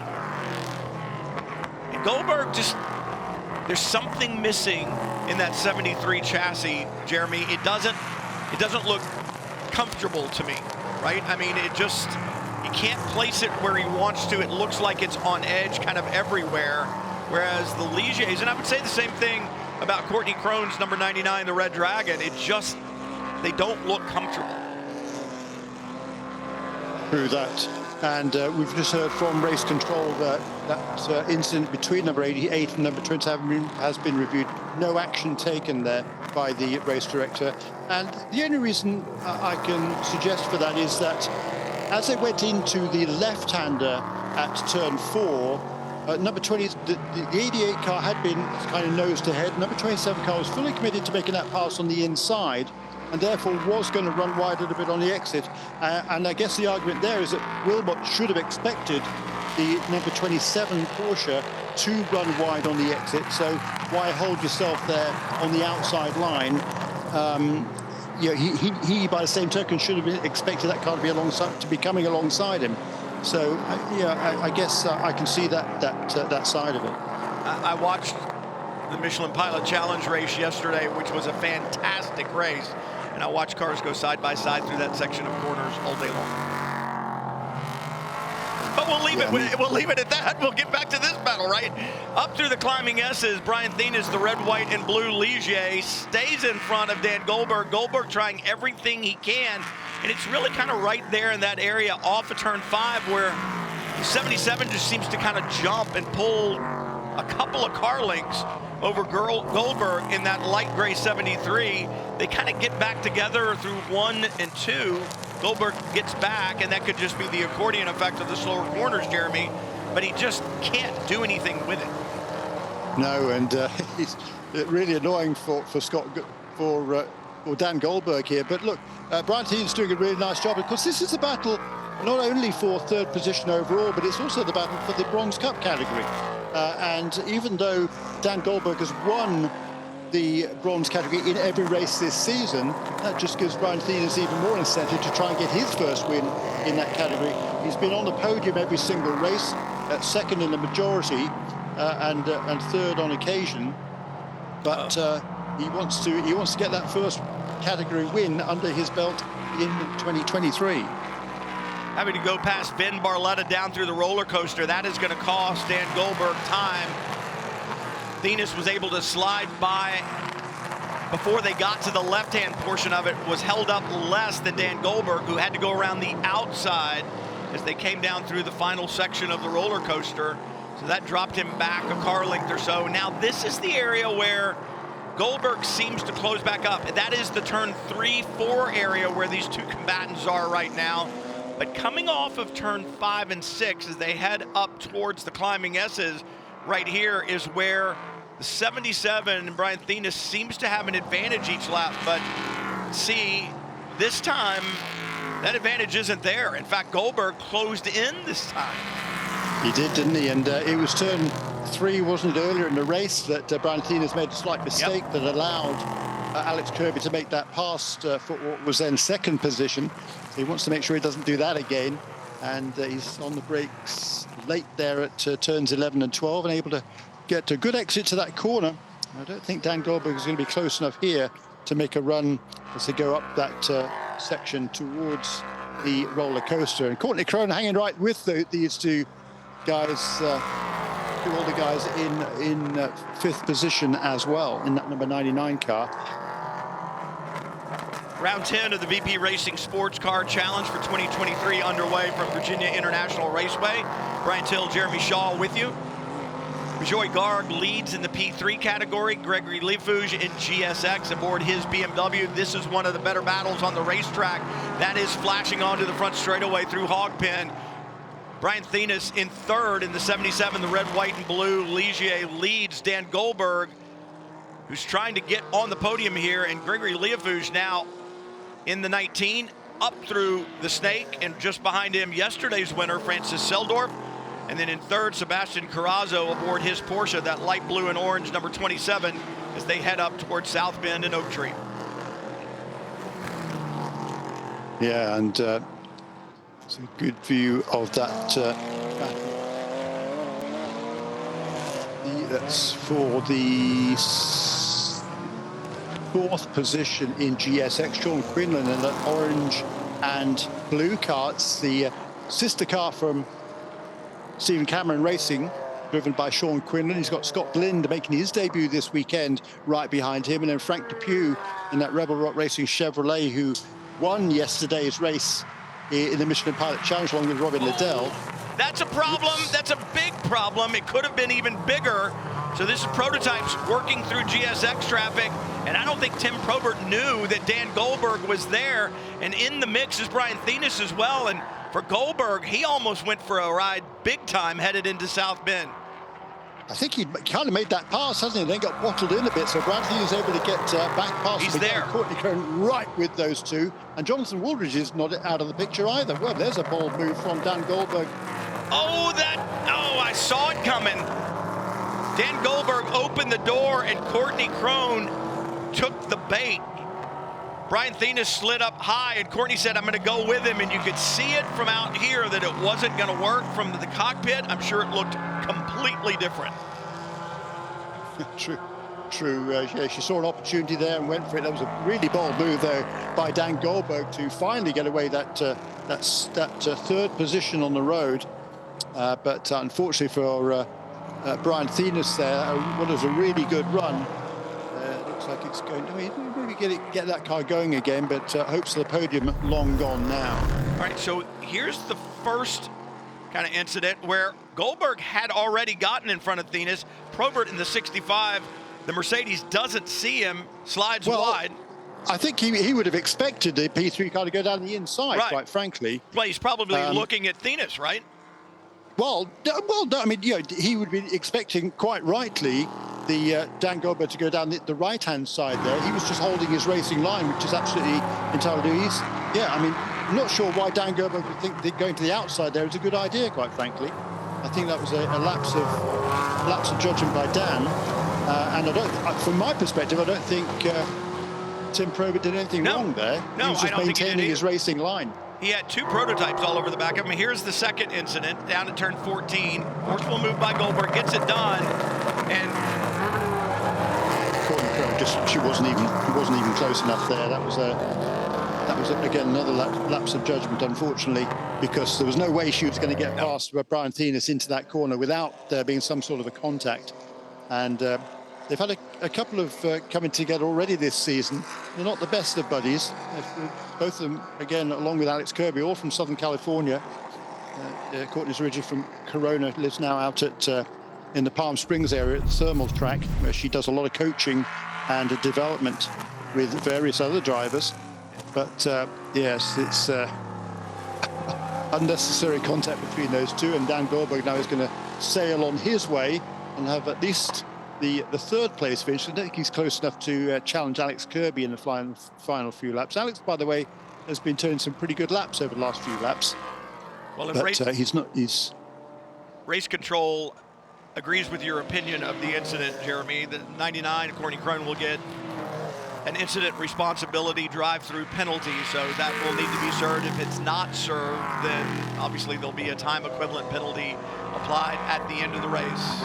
And Goldberg just... There's something missing in that 73 chassis, Jeremy. It doesn't look comfortable to me, right? I mean, you can't place it where he wants to. It looks like it's on edge kind of everywhere. Whereas the Ligiers, and I would say the same thing about Courtney Crone's number 99, the Red Dragon, they don't look comfortable. Through that. And we've just heard from race control that incident between number 88 and number 27 has been reviewed. No action taken there by the race director. And the only reason I can suggest for that is that as they went into the left-hander at turn 4, number 20, the 88 car had been kind of nose to head. Number 27 car was fully committed to making that pass on the inside, and therefore was going to run wide a little bit on the exit. And I guess the argument there is that Wilmot should have expected the number 27 Porsche to run wide on the exit. So why hold yourself there on the outside line? He by the same token should have been expected that car to be alongside, to be coming alongside him. So I guess I can see that side of it. I watched the Michelin Pilot Challenge race yesterday, which was a fantastic race. And I watched cars go side by side through that section of corners all day long. But we'll leave it at that. We'll get back to this battle, right? Up through the climbing S's, Brian Thenis, the red, white, and blue Ligier, stays in front of Dan Goldberg. Goldberg trying everything he can, and it's really kind of right there in that area off of turn 5 where the 77 just seems to kind of jump and pull a couple of car lengths over Goldberg in that light gray 73. They kind of get back together through 1 and 2. Goldberg gets back, and that could just be the accordion effect of the slower corners, Jeremy, but he just can't do anything with it. No, and it's really annoying for Dan Goldberg here. But look, Brian Thenis doing a really nice job, because this is a battle not only for 3rd position overall, but it's also the battle for the Bronze Cup category. And even though Dan Goldberg has won the bronze category in every race this season, that just gives Brian Thenis even more incentive to try and get his first win in that category. He's been on the podium every single race, second in the majority, and 3rd on occasion. But he wants to get that first category win under his belt in 2023. Having to go past Ben Barletta down through the roller coaster, that is going to cost Dan Goldberg time. Thenis was able to slide by before they got to the left-hand portion of it, was held up less than Dan Goldberg, who had to go around the outside as they came down through the final section of the roller coaster. So that dropped him back a car length or so. Now this is the area where Goldberg seems to close back up. That is the turn 3-4 area where these two combatants are right now. But coming off of turn 5 and 6 as they head up towards the climbing S's, right here is where the 77 and Brian Thenis seems to have an advantage each lap. But see, this time that advantage isn't there. In fact, Goldberg closed in this time. He did, didn't he? And it was turn 3, wasn't it, earlier in the race that Brian Thieners made a slight mistake that allowed Alex Kirby to make that pass for what was then second position. So he wants to make sure he doesn't do that again. And he's on the brakes late there at turns 11 and 12 and able to get a good exit to that corner. I don't think Dan Goldberg is going to be close enough here to make a run as they go up that section towards the roller coaster. And Courtney Crone hanging right with these two guys, two older guys in 5th position as well in that number 99 car. Round 10 of the VP Racing SportsCar Challenge for 2023 underway from Virginia International Raceway. Brian Till, Jeremy Shaw with you. Joy Garg leads in the P3 category. Gregory Leifouge in GSX aboard his BMW. This is one of the better battles on the racetrack. That is flashing onto the front straightaway through Hogpen. Brian Thieners in 3rd in the 77, the red, white, and blue. Ligier leads Dan Goldberg, who's trying to get on the podium here, and Gregory Leifouge now in the 19, up through the Snake, and just behind him, yesterday's winner, Francis Seldorf. And then in 3rd, Sebastian Carrazzo aboard his Porsche, that light blue and orange number 27, as they head up towards South Bend and Oak Tree. Yeah, and it's a good view of that. That's for the 4th position in GSX. Sean Quinlan in that orange and blue car. It's the sister car from Stephen Cameron Racing, driven by Sean Quinlan. He's got Scott Lind making his debut this weekend right behind him, and then Frank Depew in that Rebel Rock Racing Chevrolet, who won yesterday's race in the Michelin Pilot Challenge along with Robin Liddell. That's a problem. That's a big problem. It could have been even bigger. So this is prototypes working through GSX traffic, and I don't think Tim Probert knew that Dan Goldberg was there, and in the mix is Brian Thieners as well. And for Goldberg, he almost went for a ride big time headed into South Bend. I think he kind of made that pass, hasn't he? Then got bottled in a bit, so Brian Thieners able to get back past He's him. there. Courtney Crone right with those two, and Jonathan Woolridge is not out of the picture either. Well, there's a bold move from Dan Goldberg. Oh, I saw it coming. Dan Goldberg opened the door and Courtney Crone took the bait. Brian Thieners slid up high and Courtney said, I'm going to go with him. And you could see it from out here that it wasn't going to work from the cockpit. I'm sure it looked completely different. True. Yeah, she saw an opportunity there and went for it. That was a really bold move, though, by Dan Goldberg to finally get away that 3rd position on the road. But unfortunately for Brian Thieners there, what was a really good run. Looks like it's going to maybe get that car going again, but hopes of the podium long gone now. All right, so here's the first kind of incident where Goldberg had already gotten in front of Thieners. Probert in the 65, the Mercedes doesn't see him, slides wide. I think he would have expected the P3 car to go down the inside, quite frankly. Well, he's probably looking at Thieners, right? Well, no, I mean, he would be expecting, quite rightly, the Dan Goldberg to go down the right-hand side there. He was just holding his racing line, which is absolutely entirely easy. Yeah, I mean, I'm not sure why Dan Goldberg would think that going to the outside there is a good idea, quite frankly. I think that was a lapse of judgment by Dan. And from my perspective, I don't think Tim Probert did anything wrong there. No, he was just maintaining his racing line. He had 2 prototypes all over the back of him. Here's the second incident down at turn 14. Forceful move by Goldberg, gets it done, and Courtney Crone she wasn't even close enough there. That was again another lapse of judgment, unfortunately, because there was no way she was going to get past Brian Thieners into that corner without there being some sort of a contact. And they've had a couple of coming together already this season. They're not the best of buddies. Both of them, again, along with Alex Kirby, all from Southern California. Courtney's originally from Corona, lives now out at in the Palm Springs area at the thermal track, where she does a lot of coaching and development with various other drivers. But yes, it's unnecessary contact between those two, and Dan Goldberg now is going to sail on his way and have at least the 3rd place finish. I don't think he's close enough to challenge Alex Kirby in the final few laps. Alex, by the way, has been turning some pretty good laps over the last few laps. Well, but he's not. race control agrees with your opinion of the incident, Jeremy. The 99, according to Krohn, will get an incident responsibility drive-through penalty, so that will need to be served. If it's not served, then obviously there'll be a time equivalent penalty applied at the end of the race.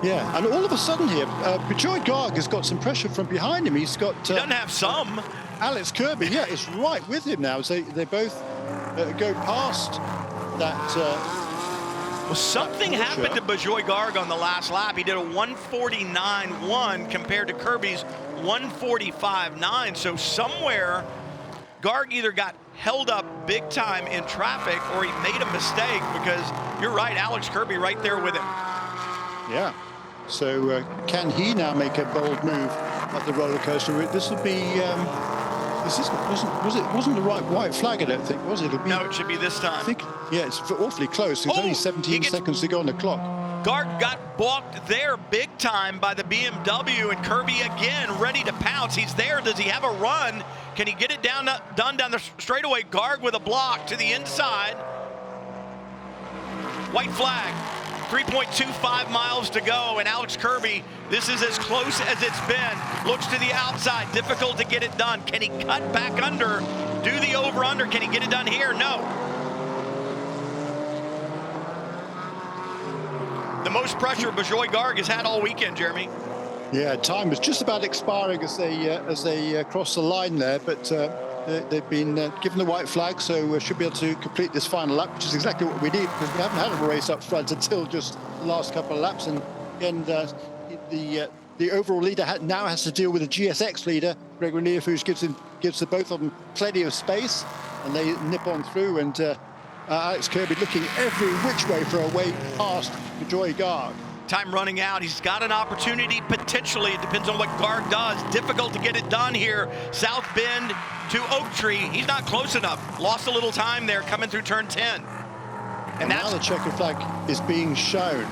Yeah, and all of a sudden here, VIRginia Garg has got some pressure from behind him. He's got... he doesn't have some. Alex Kirby, yeah, is right with him now. So they both go past that... well, something happened to VIRginia Garg on the last lap. He did a 1:49.1 compared to Kirby's 1:45.9. So somewhere, Garg either got held up big time in traffic or he made a mistake, because you're right, Alex Kirby right there with him. Yeah. So can he now make a bold move at the roller coaster? This would be... wasn't the right white flag, I don't think, was it? No, it should be this time. I think, yeah, it's awfully close. There's only 17 seconds to go on the clock. Garg got balked there big time by the BMW, and Kirby again ready to pounce. He's there. Does he have a run? Can he get it done down the straightaway? Garg with a block to the inside. White flag. 3.25 miles to go, and Alex Kirby, this is as close as it's been. Looks to the outside, difficult to get it done. Can he cut back under, do the over-under? Can he get it done here? No. The most pressure VIRginia Garg has had all weekend, Jeremy. Yeah, time was just about expiring as they crossed the line there, but they've been given the white flag, so we should be able to complete this final lap, which is exactly what we need, because we haven't had a race up front until just the last couple of laps. And again, the overall leader now has to deal with the GSX leader, Gregory Neofus, gives the both of them plenty of space, and they nip on through. And Alex Kirby looking every which way for a way past VIRginia Garg. Time running out. He's got an opportunity potentially. It depends on what Garg does. Difficult to get it done here. South Bend to Oak Tree. He's not close enough. Lost a little time there coming through turn 10. And now the checkered flag is being shown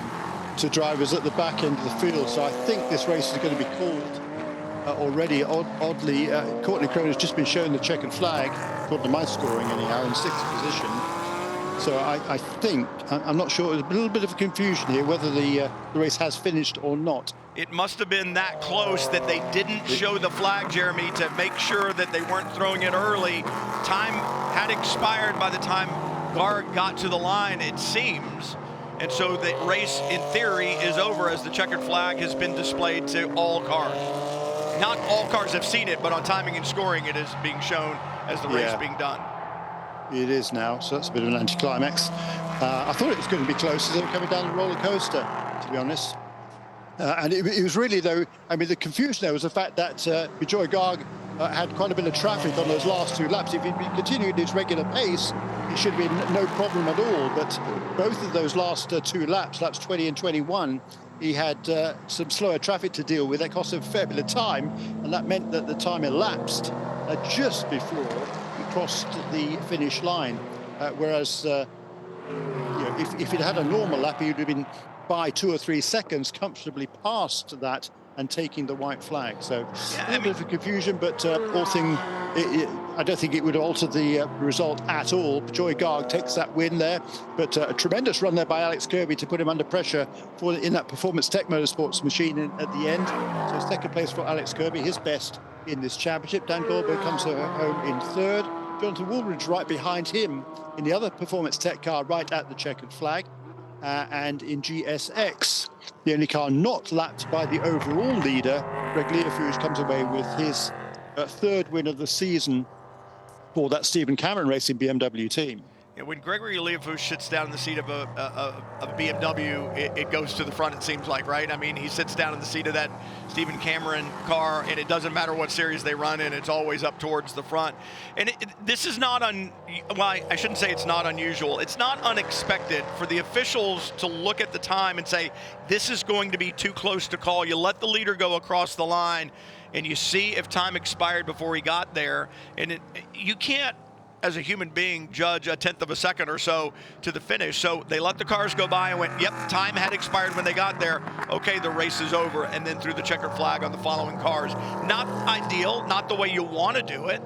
to drivers at the back end of the field. So I think this race is going to be called already. Oddly, Courtney Krohn has just been shown the checkered flag, according to my scoring anyhow, in 6th position. So I think, I'm not sure, there's a little bit of confusion here whether the race has finished or not. It must have been that close that they didn't show the flag, Jeremy, to make sure that they weren't throwing it early. Time had expired by the time Garg got to the line, it seems. And so the race, in theory, is over as the checkered flag has been displayed to all cars. Not all cars have seen it, but on timing and scoring, it is being shown as the race being done. It is now, so that's a bit of an anticlimax. I thought it was going to be close as they were coming down the roller coaster, to be honest. And it was really, though, I mean, the confusion there was the fact that VIRginia Garg had quite a bit of traffic on those last 2 laps. If he'd been continuing at his regular pace, it should have been no problem at all. But both of those last 2 laps, laps 20 and 21, he had some slower traffic to deal with. That cost him a fair bit of time, and that meant that the time elapsed just before he crossed the finish line. Whereas, you know, if he'd had a normal lap, he would have been by 2 or 3 seconds comfortably past that and taking the white flag. So a little bit of confusion, but I don't think it would alter the result at all. VIRginia Garg takes that win there, but a tremendous run there by Alex Kirby to put him under pressure in that Performance Tech Motorsports machine at the end. So 2nd place for Alex Kirby, his best in this championship. Dan Goldberg comes home in 3rd. Jonathan Woolridge right behind him in the other Performance Tech car, right at the checkered flag. And in GSX, the only car not lapped by the overall leader, Greg Learfoos, comes away with his 3rd win of the season for that Stephen Cameron Racing BMW team. Yeah, when Gregory Learfoos sits down in the seat of a BMW, it goes to the front, it seems like, right? I mean, he sits down in the seat of that Stephen Cameron car, and it doesn't matter what series they run in, it's always up towards the front. And this is not, well, I shouldn't say it's not unusual. It's not unexpected for the officials to look at the time and say, this is going to be too close to call. You let the leader go across the line, and you see if time expired before he got there. And you can't, as a human being, judge a 1/10 of a second or so to the finish. So they let the cars go by and went, yep, time had expired when they got there. Okay, the race is over, and then threw the checkered flag on the following cars. Not ideal, not the way you want to do it,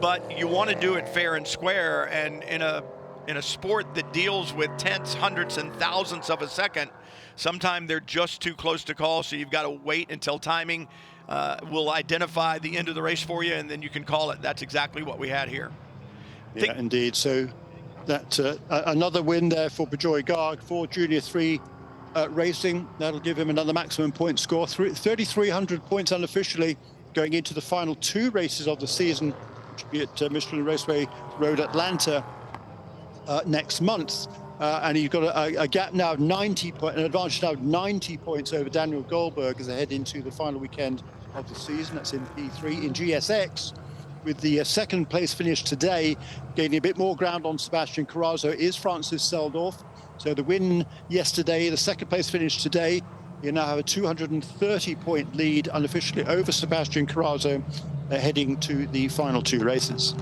but you want to do it fair and square. And in in a sport that deals with tenths, hundredths, and thousandths of a second, sometimes they're just too close to call, so you've got to wait until timing will identify the end of the race for you, and then you can call it. That's exactly what we had here. Yeah, indeed. So that another win there for Bijoy Garg for Junior 3 Racing. That'll give him another maximum point score, 3,300 points unofficially, going into the final 2 races of the season, which will be at Michelin Raceway Road Atlanta next month. And he's got a gap now of an advantage now of 90 points over Daniel Goldberg as they head into the final weekend of the season. That's in P3. In GSX, with the second place finish today, gaining a bit more ground on Sebastian Carrazzo is Francis Seldorf. So the win yesterday, the second place finish today, you now have a 230-point lead unofficially over Sebastian Carrazzo, heading to the final 2 races.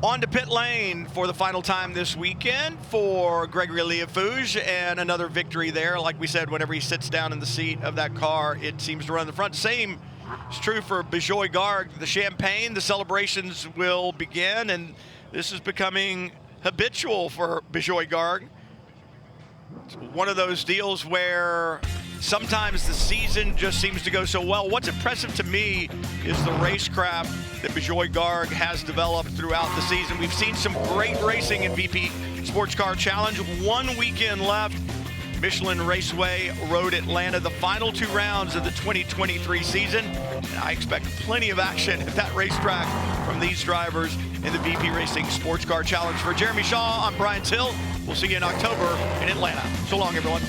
On to pit lane for the final time this weekend for Gregory Liafouge, and another victory there. Like we said, whenever he sits down in the seat of that car, it seems to run the front. Same is true for Bijoy Garg. The champagne, the celebrations will begin, and this is becoming habitual for Bijoy Garg. It's one of those deals where sometimes the season just seems to go so well. What's impressive to me is the racecraft that Bijoy Garg has developed throughout the season. We've seen some great racing in VP Sports Car Challenge. 1 weekend left. Michelin Raceway Road Atlanta, the final 2 rounds of the 2023 season. And I expect plenty of action at that racetrack from these drivers in the VP Racing Sports Car Challenge. For Jeremy Shaw, I'm Brian Till. We'll see you in October in Atlanta. So long, everyone.